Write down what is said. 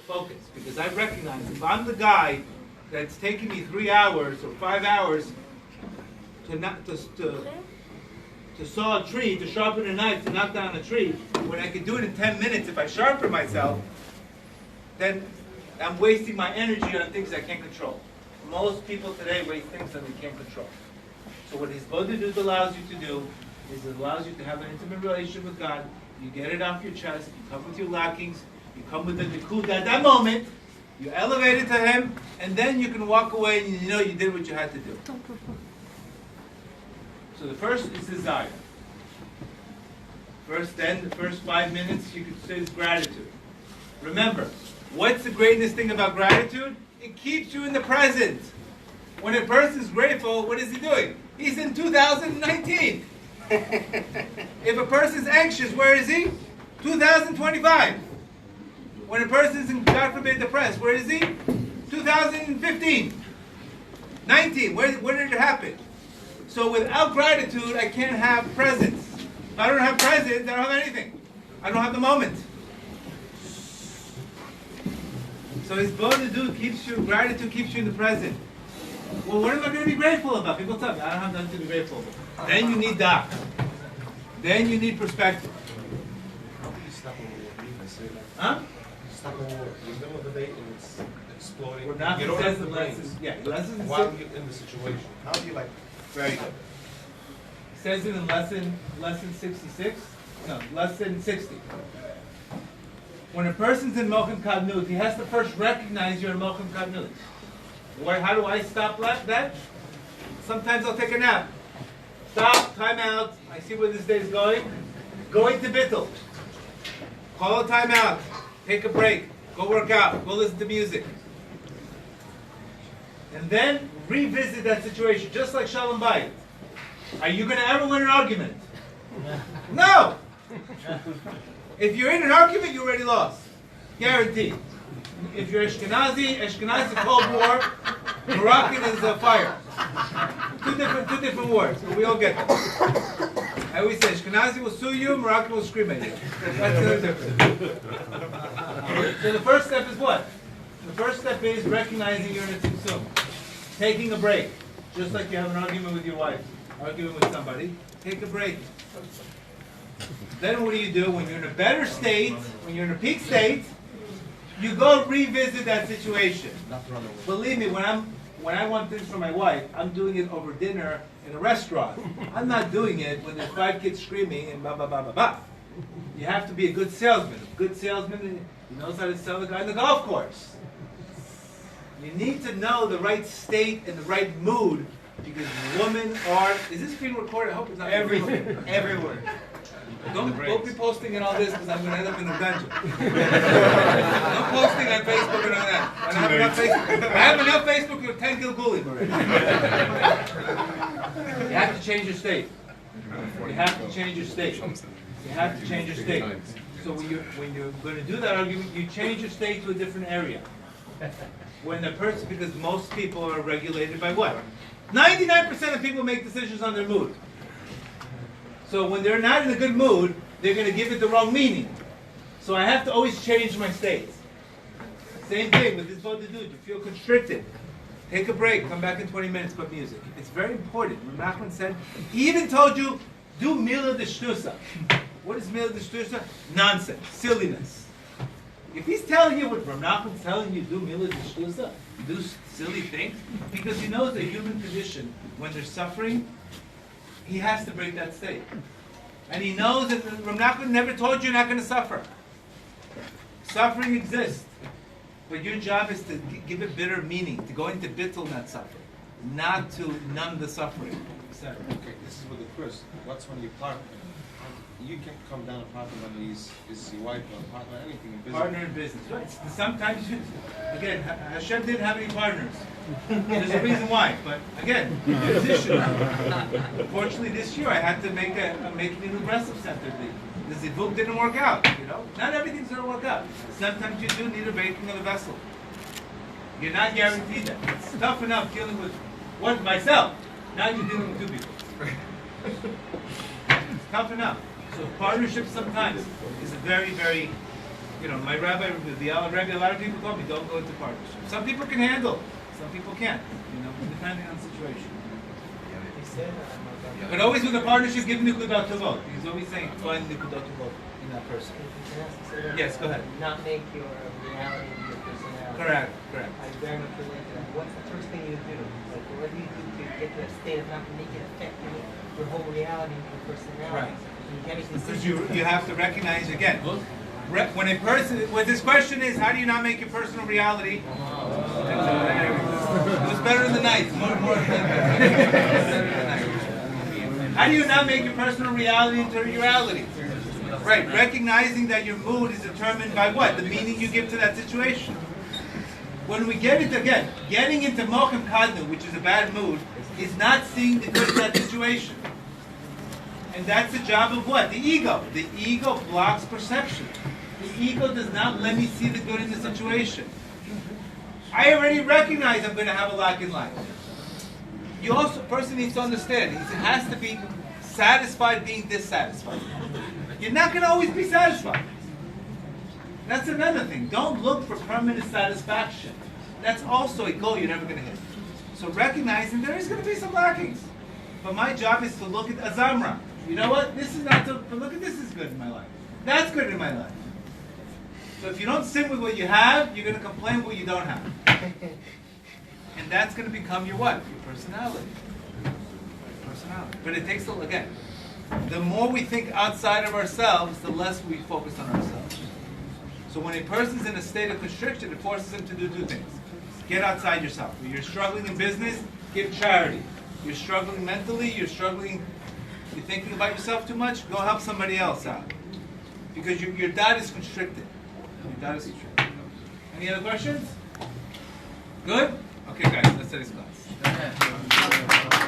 focus, because I recognize if I'm the guy that's taking me 3 hours or 5 hours to saw a tree, to sharpen a knife, to knock down a tree, when I could do it in 10 minutes if I sharpen myself, then I'm wasting my energy on things I can't control. Most people today waste things that they can't control. So what Hisbodedut allows you to do is it allows you to have an intimate relationship with God. You get it off your chest, you come with your lackings, you come with the nikud at that moment, you elevate it to Him, and then you can walk away and you know you did what you had to do. So the first is desire. The first 5 minutes you could say is gratitude. Remember, what's the greatest thing about gratitude? It keeps you in the present. When a person is grateful, what is he doing? He's in 2019. If a person is anxious, where is he? 2025. When a person is, God forbid, depressed, where is he? 2015. 19. Where did it happen? So without gratitude, I can't have presence. If I don't have presence, I don't have anything. I don't have the moment. So Hisbodedut gratitude keeps you in the present. Well, what am I going to be grateful about? People tell me, I don't have nothing to be grateful about. Then you need dak. Then you need perspective. Huh? Stop in the middle of the day and it's exploding. We're not you don't have the lessons. brains. Yeah, lessons. While you're in the situation, how do you like? Very good. It says it in lesson 66. No, lesson 60. When a person's in Mochem Kadnut, he has to first recognize you're in Mochem Kadnut. How do I stop that? Sometimes I'll take a nap. Stop, time out. I see where this day is going. Going to Bittel. Call a time out. Take a break. Go work out. Go listen to music. And then revisit that situation, just like Shalom Bayit. Are you going to ever win an argument? No! If you're in an argument, you already lost. Guaranteed. If you're Ashkenazi Cold War, Moroccan is fire. Two different words, but we all get them. I always say Ashkenazi will sue you, Moroccan will scream at you. That's the difference. So the first step is what? The first step is recognizing you're in a tzimtzum. Taking a break. Just like you have an argument with your wife, arguing with somebody, take a break. Then what do? When you're in a better state, when you're in a peak state, you go revisit that situation. Believe me, when I want things for my wife, I'm doing it over dinner in a restaurant. I'm not doing it when there's 5 kids screaming and blah, blah, blah, blah, blah. You have to be a good salesman. A good salesman, he knows how to sell the guy on the golf course. You need to know the right state and the right mood, because women are... Is this being recorded? I hope it's not. Everything. Every word. Don't be posting in all this, because I'm going to end up in a dungeon. Don't posting on Facebook and all that. I have enough Facebook with 10 Gilgulim already. You have to change your state. You have to change your state. You have to change your state. So when you're going to do that argument, you change your state to a different area. When the person, because most people are regulated by what? 99% of people make decisions on their mood. So when they're not in a good mood, they're going to give it the wrong meaning. So I have to always change my state. Same thing with this Hisbodedut. You feel constricted. Take a break. Come back in 20 minutes. Put music. It's very important. Nachman said, he even told you, do Mila D'Shtusa. What is Mila D'Shtusa? Nonsense. Silliness. If he's telling you what Rav Nachman's telling you, do Mila D'Shtusa, do silly things, because he knows the human condition, when they're suffering, he has to break that state. And he knows that Rav Nachman never told you you're not going to suffer. Suffering exists. But your job is to give it bitter meaning, to go into bittul, not suffer. Not to numb the suffering, etc. Okay, this is with the first. What's when you partner? You can come down a partner when he's your wife or partner, anything in business. Partner in business. Right. Sometimes, again, Hashem didn't have any partners. There's a reason why. But again, position. Unfortunately, this year I had to make a new Breslov center. The zivug didn't work out. You know, not everything's going to work out. Sometimes you do need a breaking of a vessel. You're not guaranteed that. It's tough enough dealing with one myself. Now you're dealing with 2 people. It's tough enough. So partnership sometimes is a very, very, my rabbi, the Rebbe, a lot of people told me don't go into partnership. Some people can handle, some people can't. Depending on the situation. But always with a partnership, give nikudat tovot. He's always saying find nikudat tovot in that person. Yes, go ahead. Not make your reality your personality. Correct. I very much relate to that. What's the first thing you do? Like, what do you do to get to that state of not make it affect your whole reality, your personality? Right. Because you have to recognize again. When a person, when this question is, how do you not make your personal reality? It was better in the night. More How do you not make your personal reality into reality? Right, recognizing that your mood is determined by what? The meaning you give to that situation. When we get into, again, getting into Mochem Kadnu, which is a bad mood, is not seeing the good in that situation. And that's the job of what? The ego. The ego blocks perception. The ego does not let me see the good in the situation. I already recognize I'm going to have a lack in life. You also, person needs to understand, he has to be satisfied being dissatisfied. You're not going to always be satisfied. That's another thing. Don't look for permanent satisfaction. That's also a goal you're never going to hit. So recognizing there is going to be some lackings. But my job is to look at Azamra. You know what? This is not so, but look at this is good in my life. That's good in my life. So if you don't sit with what you have, you're going to complain what you don't have. And that's going to become your what? Your personality. But it takes, again, the more we think outside of ourselves, the less we focus on ourselves. So when a person's in a state of constriction, it forces him to do two things. Get outside yourself. When you're struggling in business, give charity. You're struggling mentally, you're thinking about yourself too much, go help somebody else out. Because your dot is constricted. Any other questions? Good? Okay guys, let's study this class.